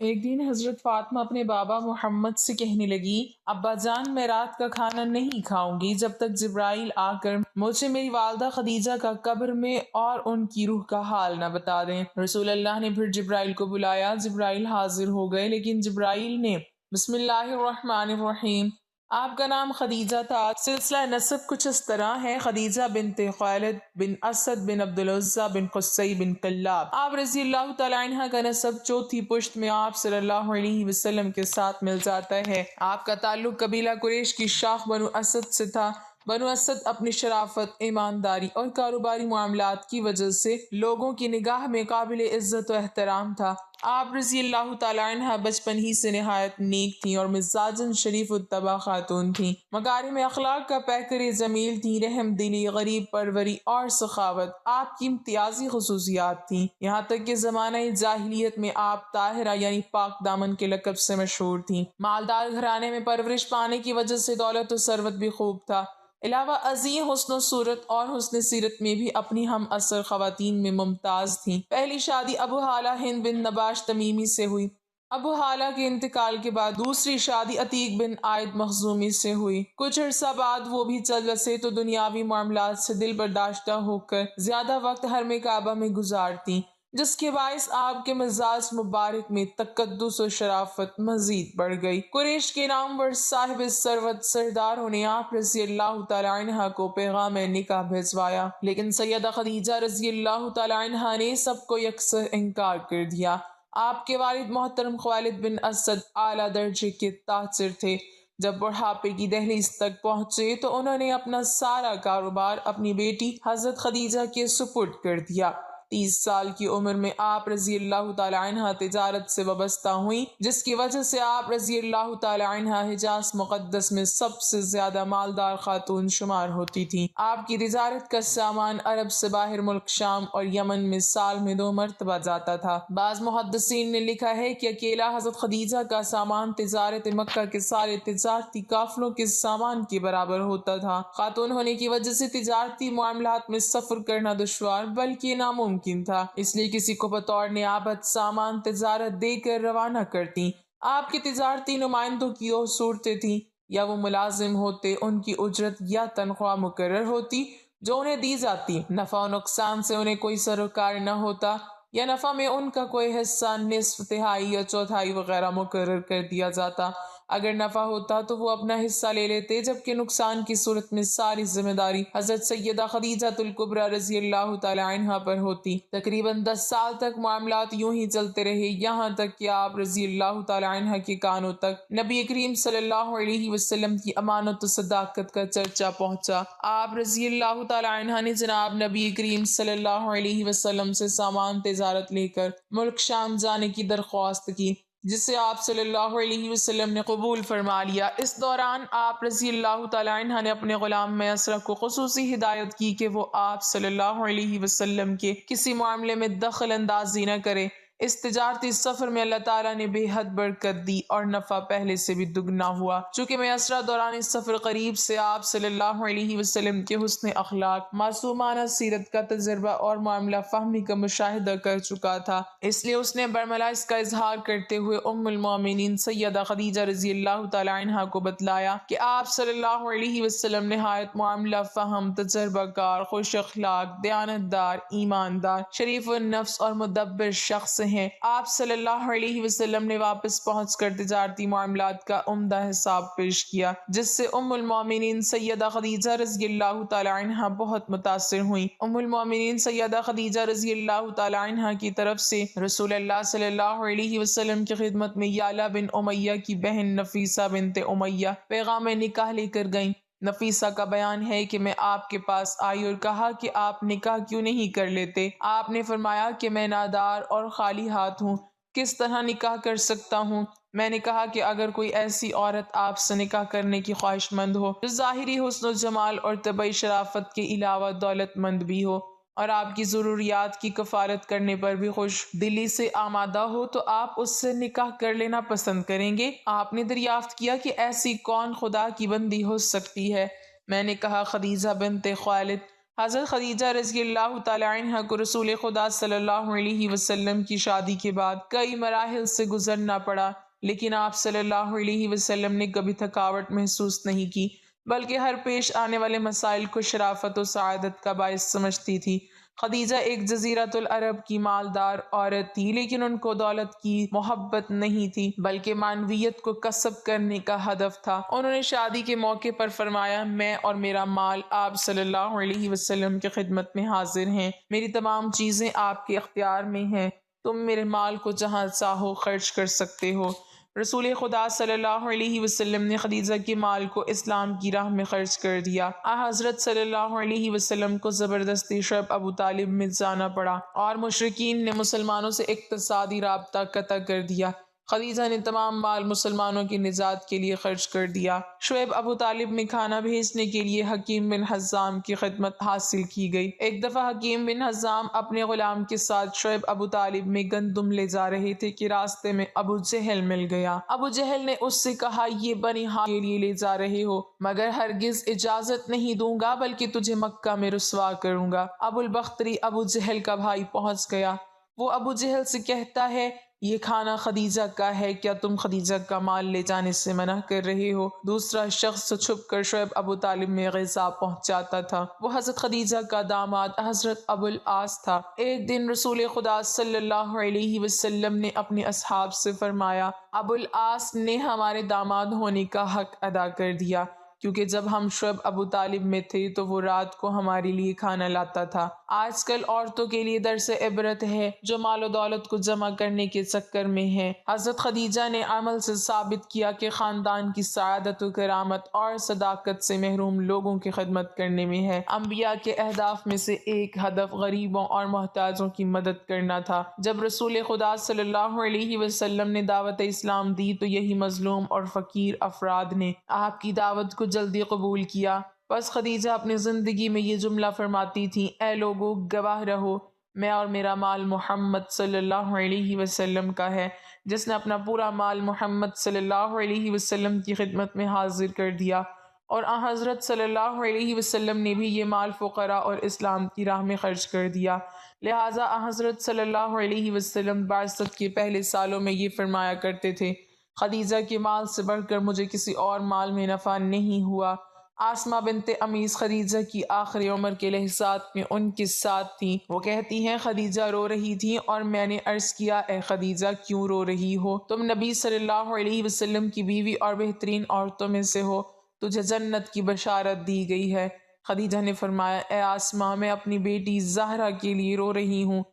ایک دن حضرت فاطمہ اپنے بابا محمد سے کہنے لگی، ابا جان میں رات کا کھانا نہیں کھاؤں گی جب تک جبرائیل آ کر مجھے میری والدہ خدیجہ کا قبر میں اور ان کی روح کا حال نہ بتا دیں۔ رسول اللہ نے پھر جبرائیل کو بلایا۔ جبرائیل حاضر ہو گئے، لیکن جبرائیل نے بسم اللہ الرحمن الرحیم، آپ کا نام خدیجہ تھا۔ سلسلہ نسب کچھ اس طرح ہے: خدیجہ بنت خویلد بن اسد بن عبد العزیٰ بن قصی بن کلاب۔ آپ رضی اللہ تعالیٰ عنہ کا نسب چوتھی پشت میں آپ صلی اللہ علیہ وسلم کے ساتھ مل جاتا ہے۔ آپ کا تعلق قبیلہ قریش کی شاخ بنو اسد سے تھا۔ بنو اسد اپنی شرافت، ایمانداری اور کاروباری معاملات کی وجہ سے لوگوں کی نگاہ میں قابل عزت و احترام تھا۔ آپ رضی اللہ تعالیٰ عنہ بچپن ہی سے نہایت نیک تھیں اور مزاجاً شریف الطبع خاتون تھیں۔ مکارم اخلاق کا پیکر جمیل تھیں، رحم دلی، غریب پروری اور سخاوت آپ کی امتیازی خصوصیات تھیں۔ یہاں تک کہ زمانہ جاہلیت میں آپ طاہرہ یعنی پاک دامن کے لقب سے مشہور تھیں۔ مالدار گھرانے میں پرورش پانے کی وجہ سے دولت و ثروت بھی خوب تھا۔ علاوہ ازیں حسن و صورت اور حسن سیرت میں بھی اپنی ہم عصر خواتین میں ممتاز تھیں۔ پہلی شادی ابو ہالہ ہند بن نباش تمیمی سے ہوئی۔ ابو ہالہ کے انتقال کے بعد دوسری شادی عتیق بن عائد مخزومی سے ہوئی۔ کچھ عرصہ بعد وہ بھی چل بسے تو دنیاوی معاملات سے دل برداشتہ ہو کر زیادہ وقت حرم کعبہ میں گزارتیں، جس کے باعث آپ کے مزاج مبارک میں تقدس و شرافت مزید بڑھ گئی۔ قریش کے نامور صاحب ثروت سرداروں نے آپ رضی اللہ تعالیٰ عنہ کو پیغام نکاح بھجوایا، لیکن سیدہ خدیجہ رضی اللہ تعالیٰ عنہ نے سب کو یکسر انکار کر دیا۔ آپ کے والد محترم خویلد بن اسد اعلیٰ درجے کے تاجر تھے۔ جب بڑھاپے کی دہلیز تک پہنچے تو انہوں نے اپنا سارا کاروبار اپنی بیٹی حضرت خدیجہ کے سپرد کر دیا۔ 30 سال کی عمر میں آپ رضی اللہ تعالیٰ عنہ تجارت سے وابستہ ہوئیں، جس کی وجہ سے آپ رضی اللہ تعالیٰ عنہ حجاز مقدس میں سب سے زیادہ مالدار خاتون شمار ہوتی تھیں۔ آپ کی تجارت کا سامان عرب سے باہر ملک شام اور یمن میں سال میں 2 مرتبہ جاتا تھا۔ بعض محدثین نے لکھا ہے کہ اکیلا حضرت خدیجہ کا سامان تجارت مکہ کے سارے تجارتی قافلوں کے سامان کے برابر ہوتا تھا۔ خاتون ہونے کی وجہ سے تجارتی معاملات میں سفر کرنا دشوار بلکہ ناممکن تھا، اس لیے کسی کو بطور نیابت سامان تجارت دے کر روانہ کرتی۔ آپ کے تجارتی نمائندوں کی وہ صورتیں تھیں: یا وہ ملازم ہوتے، ان کی اجرت یا تنخواہ مقرر ہوتی جو انہیں دی جاتی، نفع و نقصان سے انہیں کوئی سروکار نہ ہوتا، یا نفع میں ان کا کوئی حصہ نصف، تہائی یا چوتھائی وغیرہ مقرر کر دیا جاتا۔ اگر نفع ہوتا تو وہ اپنا حصہ لے لیتے، جبکہ نقصان کی صورت میں ساری ذمہ داری حضرت سیدہ خدیجہ الکبریٰ رضی اللہ تعالی عنہا پر ہوتی۔ تقریباً 10 سال تک معاملات یوں ہی چلتے رہے، یہاں تک کہ آپ رضی اللہ تعالی عنہ کے کانوں تک نبی کریم صلی اللہ علیہ وسلم کی امانت و صداقت کا چرچا پہنچا۔ آپ رضی اللہ تعالی عنہ نے جناب نبی کریم صلی اللہ علیہ وسلم سے سامان تجارت لے کر ملک شام جانے کی درخواست کی، جسے آپ صلی اللہ علیہ وسلم نے قبول فرما لیا۔ اس دوران آپ رضی اللہ تعالی عنہ نے اپنے غلام میسرہ کو خصوصی ہدایت کی کہ وہ آپ صلی اللہ علیہ وسلم کے کسی معاملے میں دخل اندازی نہ کرے۔ اس تجارتی سفر میں اللہ تعالیٰ نے بے حد برکت دی اور نفع پہلے سے بھی دگنا ہوا۔ چونکہ میسرہ دوران اس سفر قریب سے آپ صلی اللہ علیہ وسلم کے حسن اخلاق، معصومانہ سیرت کا تجربہ اور معاملہ فہمی کا مشاہدہ کر چکا تھا، اس لیے اس نے برملا اس کا اظہار کرتے ہوئے ام المومنین سیدہ خدیجہ رضی اللہ تعالی عنہا کو بتلایا کہ آپ صلی اللہ علیہ وسلم نہایت معاملہ فہم، تجربہ کار، خوش اخلاق، دیانتدار، ایماندار، شریف النفس اور مدبر شخص ہیں۔ آپ صلی اللہ علیہ وسلم نے واپس پہنچ کر تجارتی معاملات کا عمدہ حساب پیش کیا، جس سے ام المومنین سیدہ خدیجہ رضی اللہ تعالی عنہا بہت متاثر ہوئیں۔ ام المومنین سیدہ خدیجہ رضی اللہ تعالی عنہا کی طرف سے رسول اللہ صلی اللہ علیہ وسلم کی خدمت میں یعلا بن امیہ کی بہن نفیسہ بنت امیہ پیغام نکاح لے کر گئیں۔ نفیسہ کا بیان ہے کہ میں آپ کے پاس آئی اور کہا کہ آپ نکاح کیوں نہیں کر لیتے؟ آپ نے فرمایا کہ میں نادار اور خالی ہاتھ ہوں، کس طرح نکاح کر سکتا ہوں؟ میں نے کہا کہ اگر کوئی ایسی عورت آپ سے نکاح کرنے کی خواہش مند ہو جو ظاہری حسن و جمال اور طبعی شرافت کے علاوہ دولت مند بھی ہو اور آپ کی ضروریات کی کفالت کرنے پر بھی خوش دلی سے آمادہ ہو، تو آپ اس سے نکاح کر لینا پسند کریں گے؟ آپ نے دریافت کیا کہ ایسی کون خدا کی بندی ہو سکتی ہے؟ میں نے کہا خدیجہ بنت خویلد۔ حضرت خدیجہ رضی اللہ تعالی عنہ کو رسول خدا صلی اللہ علیہ وسلم کی شادی کے بعد کئی مراحل سے گزرنا پڑا، لیکن آپ صلی اللہ علیہ وسلم نے کبھی تھکاوٹ محسوس نہیں کی، بلکہ ہر پیش آنے والے مسائل کو شرافت و سعادت کا باعث سمجھتی تھی۔ خدیجہ ایک جزیرۃ العرب کی مالدار عورت تھی، لیکن ان کو دولت کی محبت نہیں تھی بلکہ معنویت کو کسب کرنے کا ہدف تھا۔ انہوں نے شادی کے موقع پر فرمایا، میں اور میرا مال آپ صلی اللہ علیہ وسلم کی خدمت میں حاضر ہیں، میری تمام چیزیں آپ کے اختیار میں ہیں، تم میرے مال کو جہاں چاہو خرچ کر سکتے ہو۔ رسول خدا صلی اللہ علیہ وسلم نے خدیجہ کے مال کو اسلام کی راہ میں خرچ کر دیا۔ حضرت صلی اللہ علیہ وسلم کو زبردستی شعیب ابو طالب میں جانا پڑا اور مشرکین نے مسلمانوں سے اقتصادی رابطہ قطع کر دیا۔ خدیجہ نے تمام مال مسلمانوں کی نجات کے لیے خرچ کر دیا۔ شعیب ابو طالب میں کھانا بھیجنے کے لیے حکیم بن حزام کی خدمت حاصل کی گئی۔ ایک دفعہ حکیم بن حزام اپنے غلام کے ساتھ شعیب ابو طالب میں گندم لے جا رہے تھے کہ راستے میں ابو جہل مل گیا۔ ابو جہل نے اس سے کہا، یہ بنی ہار کے لیے لے جا رہے ہو، مگر ہرگز اجازت نہیں دوں گا بلکہ تجھے مکہ میں رسوا کروں گا۔ ابو البختری ابو جہل کا بھائی پہنچ گیا۔ وہ ابو جہل سے کہتا ہے، یہ کھانا خدیجہ کا ہے، کیا تم خدیجہ کا مال لے جانے سے منع کر رہے ہو؟ دوسرا شخص چھپ کر شعیب ابو طالب میں غذا پہنچاتا تھا۔ وہ حضرت خدیجہ کا داماد حضرت ابو العاص تھا۔ ایک دن رسول خدا صلی اللہ علیہ وسلم نے اپنے اصحاب سے فرمایا، ابو العاص نے ہمارے داماد ہونے کا حق ادا کر دیا، کیونکہ جب ہم شعیب ابو طالب میں تھے تو وہ رات کو ہمارے لیے کھانا لاتا تھا۔ آج کل عورتوں کے لیے درس عبرت ہے جو مال و دولت کو جمع کرنے کے چکر میں ہیں۔ حضرت خدیجہ نے عمل سے ثابت کیا کہ خاندان کی سعادت و کرامت اور صداقت سے محروم لوگوں کی خدمت کرنے میں ہے۔ انبیاء کے اہداف میں سے ایک ہدف غریبوں اور محتاجوں کی مدد کرنا تھا۔ جب رسول خدا صلی اللہ علیہ وسلم نے دعوت اسلام دی تو یہی مظلوم اور فقیر افراد نے آپ کی دعوت کو جلدی قبول کیا۔ بس خدیجہ اپنی زندگی میں یہ جملہ فرماتی تھی، اے لوگو گواہ رہو، میں اور میرا مال محمد صلی اللہ علیہ وسلم کا ہے۔ جس نے اپنا پورا مال محمد صلی اللہ علیہ وسلم کی خدمت میں حاضر کر دیا، اور حضرت صلی اللہ علیہ وسلم نے بھی یہ مال فقراء اور اسلام کی راہ میں خرچ کر دیا۔ لہٰذا حضرت صلی اللہ علیہ وسلم بعثت کے پہلے سالوں میں یہ فرمایا کرتے تھے، خدیجہ کے مال سے بڑھ کر مجھے کسی اور مال میں نفع نہیں ہوا۔ آسمہ بنت امیس خدیجہ کی آخری عمر کے لحظات میں ان کے ساتھ تھیں۔ وہ کہتی ہیں، خدیجہ رو رہی تھی اور میں نے عرض کیا، اے خدیجہ کیوں رو رہی ہو؟ تم نبی صلی اللہ علیہ وسلم کی بیوی اور بہترین عورتوں میں سے ہو، تجھے جنت کی بشارت دی گئی ہے۔ خدیجہ نے فرمایا، اے آسمہ، میں اپنی بیٹی زہرا کے لیے رو رہی ہوں،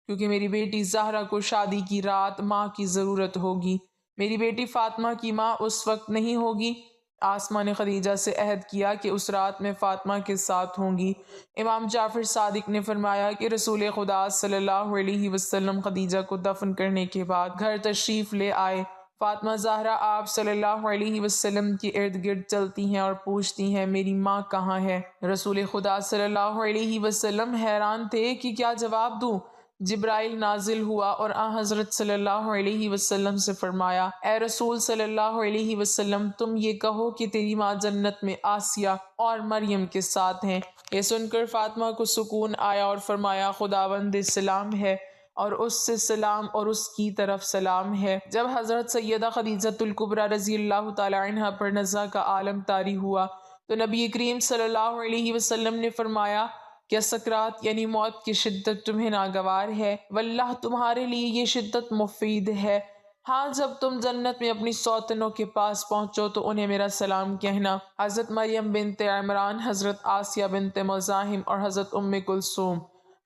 کیونکہ میری بیٹی زہرا کو شادی کی رات ماں کی ضرورت ہوگی، میری بیٹی فاطمہ کی ماں اس وقت نہیں ہوگی۔ آسمہ نے خدیجہ سے عہد کیا کہ اس رات میں فاطمہ کے ساتھ ہوں گی۔ امام جعفر صادق نے فرمایا کہ رسول خدا صلی اللہ علیہ وسلم خدیجہ کو دفن کرنے کے بعد گھر تشریف لے آئے۔ فاطمہ زہرا آپ صلی اللہ علیہ وسلم کے ارد گرد چلتی ہیں اور پوچھتی ہیں، میری ماں کہاں ہے؟ رسول خدا صلی اللہ علیہ وسلم حیران تھے کہ کیا جواب دوں۔ جبرائیل نازل ہوا اور حضرت صلی اللہ علیہ وسلم سے فرمایا، اے رسول صلی اللہ علیہ وسلم، تم یہ کہو کہ تیری ماں جنت میں آسیہ اور مریم کے ساتھ ہیں۔ یہ سن کر فاطمہ کو سکون آیا اور فرمایا، خداوند سلام ہے اور اس سے سلام اور اس کی طرف سلام ہے۔ جب حضرت سیدہ خدیجہ الکبریٰ رضی اللہ تعالی عنہ پر نزا کا عالم طاری ہوا تو نبی کریم صلی اللہ علیہ وسلم نے فرمایا، کیا سکرات یعنی موت کی شدت تمہیں ناگوار ہے؟ واللہ تمہارے لیے یہ شدت مفید ہے۔ ہاں، جب تم جنت میں اپنی سوتنوں کے پاس پہنچو تو انہیں میرا سلام کہنا۔ حضرت مریم بنت عمران، حضرت آسیہ بنت مزاحم اور حضرت ام کلثوم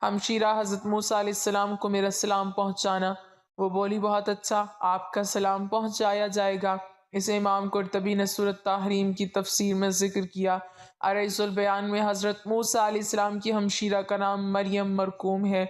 ہمشیرہ حضرت موسیٰ علیہ السلام کو میرا سلام پہنچانا۔ وہ بولی، بہت اچھا، آپ کا سلام پہنچایا جائے گا۔ اسے امام قرطبی نے سورۃ تحریم کی تفسیر میں ذکر کیا۔ عریض البیان میں حضرت موسیٰ علیہ السلام کی ہمشیرہ کا نام مریم مرقوم ہے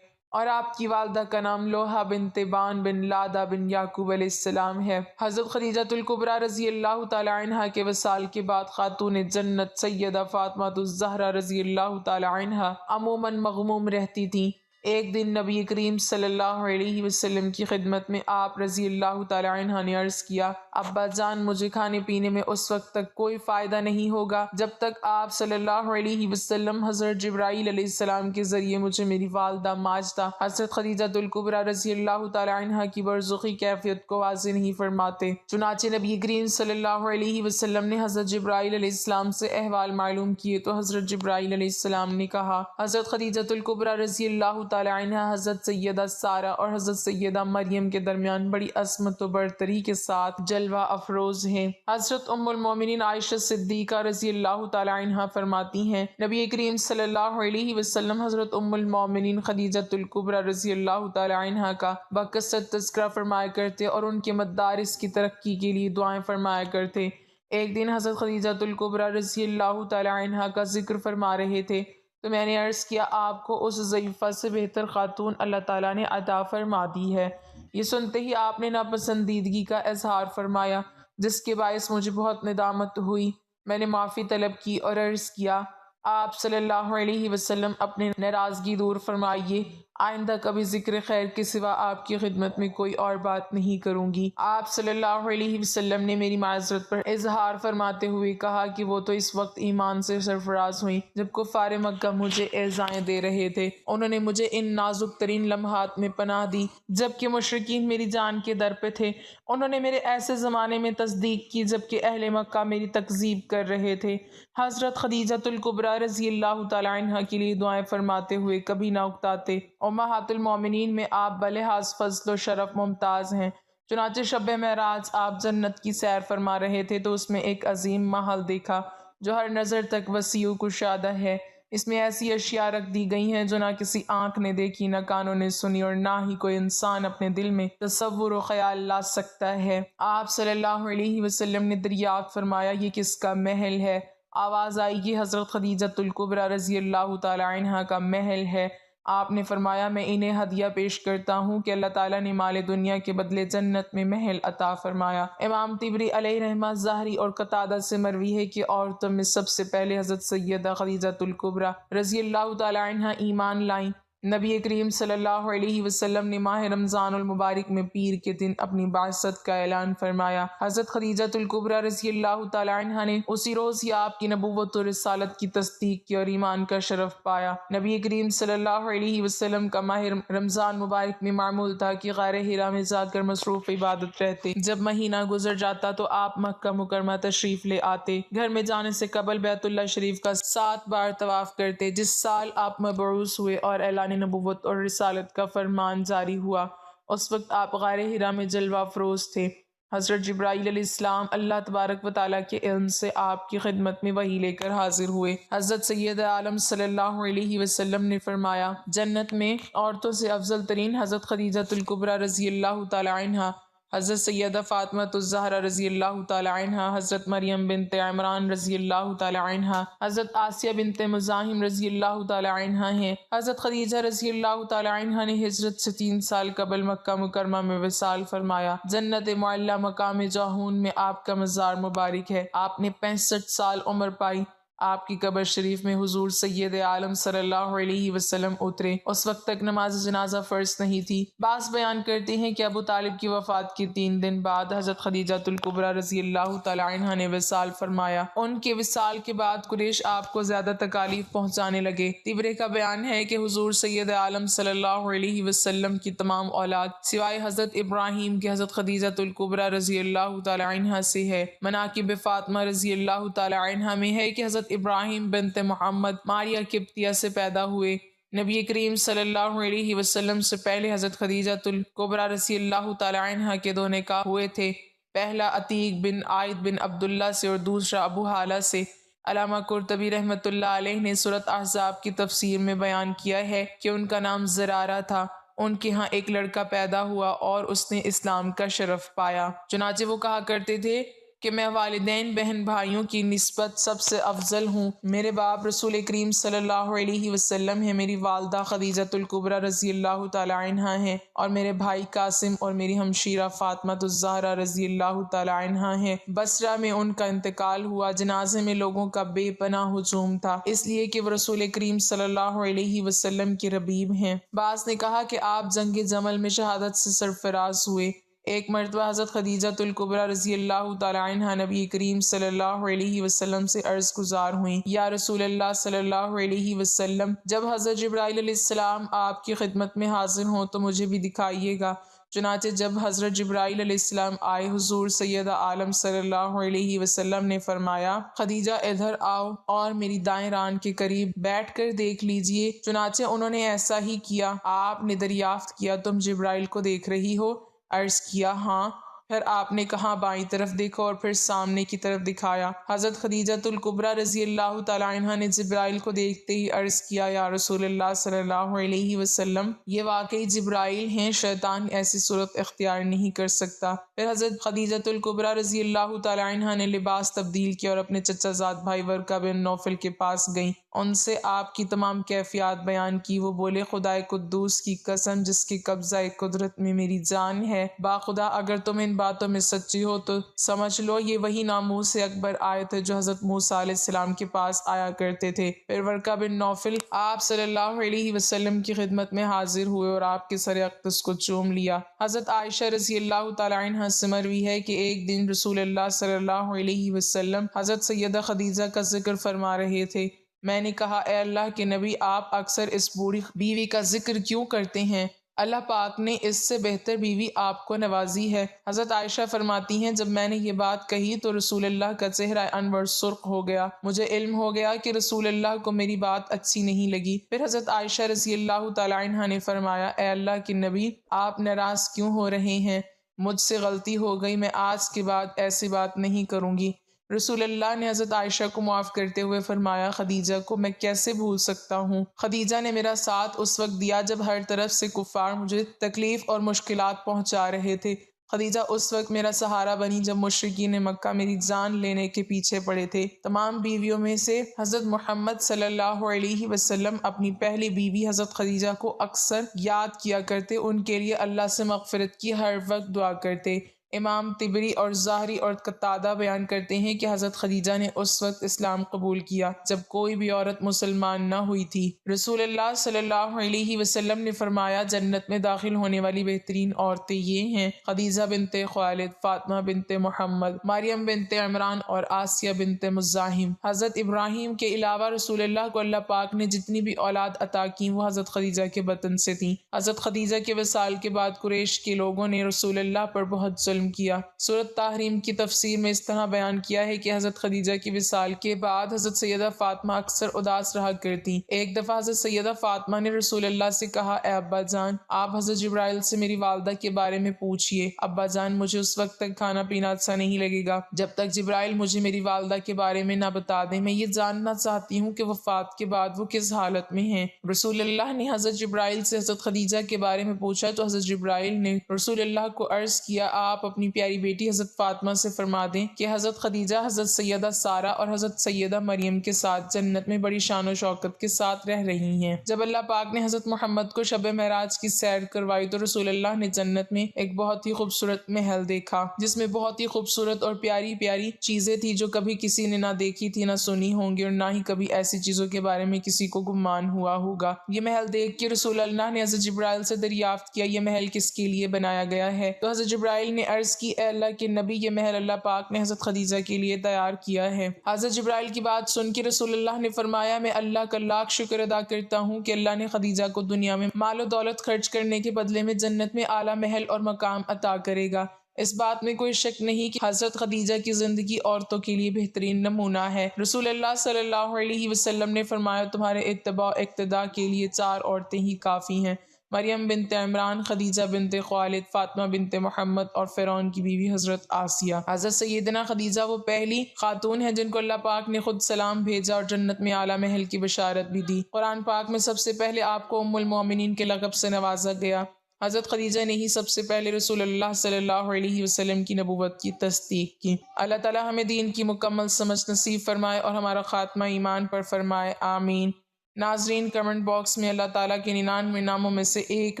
اور آپ کی والدہ کا نام لوحہ بنت بان بن لادہ بن یعقوب علیہ السلام ہے۔ حضرت خدیجہ الکبریٰ رضی اللہ تعالی عنہ کے وصال کے بعد خاتون جنت سیدہ فاطمہ الزہرا رضی اللہ تعالی عنہ عموماً مغموم رہتی تھیں۔ ایک دن نبی کریم صلی اللہ علیہ وسلم کی خدمت میں آپ رضی اللہ تعالی عنہ نے عرض کیا، ابا جان مجھے کھانے پینے میں اس وقت تک کوئی فائدہ نہیں ہوگا جب تک آپ صلی اللہ علیہ وسلم حضرت جبرائیل علیہ السلام کے ذریعے مجھے میری والدہ ماجدہ حضرت خدیجہ الکبریٰ رضی اللہ تعالی عنہ کی برزخی کیفیت کو واضح نہیں فرماتے۔ چنانچہ نبی کریم صلی اللہ علیہ وسلم نے حضرت جبرائیل علیہ السلام سے احوال معلوم کیے تو حضرت جبرائیل علیہ السلام نے کہا، حضرت خدیجہ الکبریٰ رضی اللہ تعالی عنہ حضرت سیدہ سارہ اور حضرت سیدہ مریم کے درمیان بڑی عظمت و برتری کے ساتھ جلوہ افروز ہیں۔ حضرت ام المومنین عائشہ صدیقہ رضی اللہ تعالی عنہ فرماتی ہیں، نبی کریم صلی اللہ علیہ وسلم حضرت ام المومنین خدیجہ الکبریٰ رضی اللہ تعالی عنہ کا بکثرت تذکرہ فرمایا کرتے اور ان کے مدارس کی ترقی کے لیے دعائیں فرمایا کرتے۔ ایک دن حضرت خدیجہ الکبریٰ رضی اللہ تعالی عنہ کا ذکر فرما رہے تھے تو میں نے عرض کیا، آپ کو اس ضعیفہ سے بہتر خاتون اللہ تعالیٰ نے عطا فرما دی ہے۔ یہ سنتے ہی آپ نے ناپسندیدگی کا اظہار فرمایا، جس کے باعث مجھے بہت ندامت ہوئی۔ میں نے معافی طلب کی اور عرض کیا، آپ صلی اللہ علیہ وسلم اپنے ناراضگی دور فرمائیے، آئندہ کبھی ذکر خیر کے سوا آپ کی خدمت میں کوئی اور بات نہیں کروں گی۔ آپ صلی اللہ علیہ وسلم نے میری معذرت پر اظہار فرماتے ہوئے کہا کہ وہ تو اس وقت ایمان سے سرفراز ہوئیں جب کفار مکہ مجھے ایذائیں دے رہے تھے۔ انہوں نے مجھے ان نازک ترین لمحات میں پناہ دی جبکہ مشرکین میری جان کے در پہ تھے۔ انہوں نے میرے ایسے زمانے میں تصدیق کی جبکہ اہل مکہ میری تکذیب کر رہے تھے۔ حضرت خدیجہ الکبریٰ رضی اللہ تعالی عنہ کے لیے دعائیں فرماتے ہوئے کبھی نہ اکتاتے۔ امہات المومنین میں آپ بلحاظ فضل و شرف ممتاز ہیں۔ چنانچہ شب معراج آپ جنت کی سیر فرما رہے تھے تو اس میں ایک عظیم محل دیکھا جو ہر نظر تک وسیع و کشادہ ہے۔ اس میں ایسی اشیاء رکھ دی گئی ہیں جو نہ کسی آنکھ نے دیکھی، نہ کانوں نے سنی اور نہ ہی کوئی انسان اپنے دل میں تصور و خیال لا سکتا ہے۔ آپ صلی اللہ علیہ وسلم نے دریافت فرمایا، یہ کس کا محل ہے؟ آواز آئی، یہ حضرت خدیجہ الکبریٰ رضی اللہ تعالی عنہ کا محل ہے۔ آپ نے فرمایا، میں انہیں ہدیہ پیش کرتا ہوں کہ اللہ تعالیٰ نے مال دنیا کے بدلے جنت میں محل عطا فرمایا۔ امام طبری علیہ رحمہ ظاہری اور قتادہ سے مروی ہے کہ عورتوں میں سب سے پہلے حضرت سیدہ خدیجہ الکبریٰ رضی اللہ تعالی عنہ ایمان لائیں۔ نبی کریم صلی اللہ علیہ وسلم نے ماہ رمضان المبارک میں پیر کے دن اپنی بعثت کا اعلان فرمایا۔ حضرت خدیجہ الکبریٰ رضی اللہ تعالی عنہ نے اسی روز ہی آپ کی نبوت و رسالت کی تصدیق کی اور ایمان کا شرف پایا۔ نبی کریم صلی اللہ علیہ وسلم کا ماہ رمضان مبارک میں معمول تھا کہ غار حرا میں جا کر مصروف عبادت رہتے۔ جب مہینہ گزر جاتا تو آپ مکہ مکرمہ تشریف لے آتے۔ گھر میں جانے سے قبل بیت اللہ شریف کا 7 بار طواف کرتے۔ جس سال آپ مبعوث ہوئے اور اعلان نبوت اور رسالت کا فرمان جاری ہوا، اس وقت آپ غار حرا میں جلوہ افروز تھے۔ حضرت جبرائیل علیہ السلام اللہ تبارک و تعالیٰ کے علم سے آپ کی خدمت میں وحی لے کر حاضر ہوئے۔ حضرت سید عالم صلی اللہ علیہ وسلم نے فرمایا، جنت میں عورتوں سے افضل ترین حضرت خدیجہ الکبریٰ رضی اللہ تعالی عنہ، حضرت سیدہ فاطمہ الزہرا رضی اللہ تعالی عنہ، حضرت مریم بنت عمران رضی اللہ تعالی عنہ، حضرت آسیہ بنت مزاحم رضی اللہ تعالی عنہ ہیں۔ حضرت خدیجہ رضی اللہ تعالی عنہ نے ہجرت سے 3 سال قبل مکہ مکرمہ میں وصال فرمایا۔ جنت معلیٰ مقام جاہون میں آپ کا مزار مبارک ہے۔ آپ نے 65 سال عمر پائی۔ آپ کی قبر شریف میں حضور سید عالم صلی اللہ علیہ وسلم اترے، اس وقت تک نماز جنازہ فرض نہیں تھی۔ بعض بیان کرتے ہیں کہ ابو طالب کی وفات کے 3 دن بعد حضرت خدیجہ الکبریٰ رضی اللہ تعالی عنہ نے وصال فرمایا۔ ان کے وصال کے بعد قریش آپ کو زیادہ تکالیف پہنچانے لگے۔ طبری کا بیان ہے کہ حضور سید عالم صلی اللہ علیہ وسلم کی تمام اولاد سوائے حضرت ابراہیم کے حضرت خدیجہ الکبریٰ رضی اللہ تعالی عنہ سے ہے۔ مناقب فاطمہ رضی اللہ تعالی عنہ میں ہے کہ حضرت ابراہیم بنت محمد ماریہ قبطیہ سے پیدا ہوئے۔ نبی کریم صلی اللہ علیہ وسلم سے پہلے حضرت خدیجہ الکبریٰ رضی اللہ تعالی عنہ کے 2 نکاح ہوئے تھے، پہلا عتیق بن عائد بن عبداللہ سے اور دوسرا ابو حالہ سے۔ علامہ قرطبی رحمۃ اللہ علیہ نے سورۃ احزاب کی تفسیر میں بیان کیا ہے کہ ان کا نام زرارہ تھا۔ ان کے ہاں ایک لڑکا پیدا ہوا اور اس نے اسلام کا شرف پایا۔ چنانچہ وہ کہا کرتے تھے، کہ میں والدین بہن بھائیوں کی نسبت سب سے افضل ہوں۔ میرے باپ رسول کریم صلی اللہ علیہ وسلم ہیں، میری والدہ خدیجۃ الکبریٰ رضی اللہ تعالی عنہا ہیں، اور میرے بھائی قاسم اور میری ہمشیرہ فاطمۃ الزہرا رضی اللہ تعالی عنہا ہیں۔ بصرہ میں ان کا انتقال ہوا۔ جنازے میں لوگوں کا بے پناہ ہجوم تھا، اس لیے کہ وہ رسول کریم صلی اللہ علیہ وسلم کے ربیب ہیں۔ بعض نے کہا کہ آپ جنگ جمل میں شہادت سے سرفراز ہوئے۔ ایک مرتبہ حضرت خدیجۃ الکبریٰ رضی اللہ تعالی عنہا نبی کریم صلی اللہ علیہ وسلم سے عرض گزار ہوئیں، یا رسول اللہ صلی اللہ علیہ وسلم، جب حضرت جبرائیل علیہ السلام آپ کی خدمت میں حاضر ہوں تو مجھے بھی دکھائیے گا۔ چنانچہ جب حضرت جبرائیل علیہ السلام آئے، حضور سیدہ عالم صلی اللہ علیہ وسلم نے فرمایا، خدیجہ ادھر آؤ اور میری دائیں ران کے قریب بیٹھ کر دیکھ لیجئے۔ چنانچہ انہوں نے ایسا ہی کیا۔ آپ نے دریافت کیا، تم جبرائیل کو دیکھ رہی ہو؟ عرض کیا، ہاں۔ پھر آپ نے کہا، بائیں طرف دیکھو، اور پھر سامنے کی طرف دکھایا۔ حضرت خدیجۃ الکبریٰ رضی اللہ تعالی عنہا نے جبرائیل کو دیکھتے ہی عرض کیا، یا رسول اللہ صلی اللہ علیہ وسلم، یہ واقعی جبرائیل ہیں، شیطان ایسی صورت اختیار نہیں کر سکتا۔ پھر حضرت خدیجۃ الکبریٰ رضی اللہ تعالی عنہا نے لباس تبدیل کیا اور اپنے چچا زاد بھائی ورقہ بن نوفل کے پاس گئیں، ان سے آپ کی تمام کیفیات بیان کی۔ وہ بولے، خدائے قدوس کی قسم جس کے قبضہ قدرت میں میری جان ہے، باخدا اگر تم ان باتوں میں سچی ہو تو سمجھ لو یہ وہی ناموس اکبر آیت ہے جو حضرت موسیٰ علیہ السلام کے پاس آیا کرتے تھے۔ پھر ورقہ بن نوفل آپ صلی اللہ علیہ وسلم کی خدمت میں حاضر ہوئے اور آپ کے سر اقدس کو چوم لیا۔ حضرت عائشہ رضی اللہ تعالی عنہا سے مروی ہے کہ ایک دن رسول اللہ صلی اللہ علیہ وسلم حضرت سیدہ خدیجہ کا ذکر فرما رہے تھے۔ میں نے کہا، اے اللہ کے نبی، آپ اکثر اس بوڑھی بیوی کا ذکر کیوں کرتے ہیں؟ اللہ پاک نے اس سے بہتر بیوی آپ کو نوازی ہے۔ حضرت عائشہ فرماتی ہیں، جب میں نے یہ بات کہی تو رسول اللہ کا چہرہ انور سرخ ہو گیا۔ مجھے علم ہو گیا کہ رسول اللہ کو میری بات اچھی نہیں لگی۔ پھر حضرت عائشہ رضی اللہ تعالی عنہا نے فرمایا، اے اللہ کے نبی، آپ ناراض کیوں ہو رہے ہیں؟ مجھ سے غلطی ہو گئی، میں آج کے بعد ایسی بات نہیں کروں گی۔ رسول اللہ نے حضرت عائشہ کو معاف کرتے ہوئے فرمایا، خدیجہ کو میں کیسے بھول سکتا ہوں؟ خدیجہ نے میرا ساتھ اس وقت دیا جب ہر طرف سے کفار مجھے تکلیف اور مشکلات پہنچا رہے تھے۔ خدیجہ اس وقت میرا سہارا بنی جب مشرکین مکہ میری جان لینے کے پیچھے پڑے تھے۔ تمام بیویوں میں سے حضرت محمد صلی اللہ علیہ وسلم اپنی پہلی بیوی حضرت خدیجہ کو اکثر یاد کیا کرتے، ان کے لیے اللہ سے مغفرت کی ہر وقت دعا کرتے۔ امام طبری اور ظاہری اور قتادہ بیان کرتے ہیں کہ حضرت خدیجہ نے اس وقت اسلام قبول کیا جب کوئی بھی عورت مسلمان نہ ہوئی تھی۔ رسول اللہ صلی اللہ علیہ وسلم نے فرمایا، جنت میں داخل ہونے والی بہترین عورتیں یہ ہیں، خدیجہ بنت خویلد، فاطمہ بنت محمد، مریم بنت عمران اور آسیہ بنت مزاحم۔ حضرت ابراہیم کے علاوہ رسول اللہ کو اللہ پاک نے جتنی بھی اولاد عطا کی وہ حضرت خدیجہ کے بطن سے تھیں۔ حضرت خدیجہ کے وصال کے بعد قریش کے لوگوں نے رسول اللہ پر بہت ظلم کیا۔ سورۃ تحریم کی تفسیر میں اس طرح بیان کیا ہے کہ حضرت خدیجہ کی وصال کے بعد حضرت سیدہ فاطمہ اکثر اداس رہا کرتی۔ ایک دفعہ حضرت سیدہ فاطمہ نے رسول اللہ سے کہا، اے ابا جان، آپ حضرت جبرائیل سے میری والدہ کے بارے میں پوچھئے۔ ابا جان، مجھے اس وقت تک کھانا پینا اچھا نہیں لگے گا جب تک جبرائیل مجھے میری والدہ کے بارے میں نہ بتا دیں۔ میں یہ جاننا چاہتی ہوں کہ وفات کے بعد وہ کس حالت میں ہیں۔ رسول اللہ نے حضرت جبرائیل سے حضرت خدیجہ کے بارے میں پوچھا تو حضرت جبرائیل نے رسول اللہ کو عرض کیا، آپ اپنی پیاری بیٹی حضرت فاطمہ سے فرما دیں کہ حضرت خدیجہ حضرت سیدہ سارہ اور حضرت سیدہ مریم کے ساتھ جنت میں بڑی شان و شوکت کے ساتھ رہ رہی ہیں۔ جب اللہ پاک نے حضرت محمد کو شب معراج کی سیر کروائی تو رسول اللہ نے جنت میں ایک بہت ہی خوبصورت محل دیکھا جس میں بہت ہی خوبصورت اور پیاری پیاری چیزیں تھی جو کبھی کسی نے نہ دیکھی تھی، نہ سنی ہوں گی، اور نہ ہی کبھی ایسی چیزوں کے بارے میں کسی کو گمان ہوا ہوگا۔ یہ محل دیکھ کے رسول اللہ نے حضرت جبرائیل سے دریافت کیا، یہ محل کس کے لیے بنایا گیا ہے؟ تو حضرت جبرائیل نے عرض کی، اے اللہ کے نبی، یہ محل اللہ پاک نے حضرت خدیجہ کے لیے تیار کیا ہے۔ حضرت جبرائیل کی بات سن کے رسول اللہ نے فرمایا، میں اللہ کا لاکھ شکر ادا کرتا ہوں کہ اللہ نے خدیجہ کو دنیا میں مال و دولت خرچ کرنے کے بدلے میں جنت میں اعلیٰ محل اور مقام عطا کرے گا۔ اس بات میں کوئی شک نہیں کہ حضرت خدیجہ کی زندگی عورتوں کے لیے بہترین نمونہ ہے۔ رسول اللہ صلی اللہ علیہ وسلم نے فرمایا، تمہارے اتباع اقتداء کے لیے 4 عورتیں ہی کافی ہیں، مریم بنت عمران، خدیجہ بنت خویلد، فاطمہ بنت محمد اور فرعون کی بیوی حضرت آسیہ۔ حضرت سیدنا خدیجہ وہ پہلی خاتون ہیں جن کو اللہ پاک نے خود سلام بھیجا اور جنت میں اعلیٰ محل کی بشارت بھی دی۔ قرآن پاک میں سب سے پہلے آپ کو ام المومنین کے لقب سے نوازا گیا۔ حضرت خدیجہ نے ہی سب سے پہلے رسول اللہ صلی اللہ علیہ وسلم کی نبوت کی تصدیق کی۔ اللہ تعالی ہمیں دین کی مکمل سمجھ نصیب فرمائے اور ہمارا خاتمہ ایمان پر فرمائے، آمین۔ ناظرین، کمنٹ باکس میں اللہ تعالیٰ کے 99 ناموں میں سے ایک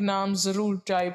نام ضرور ٹائپ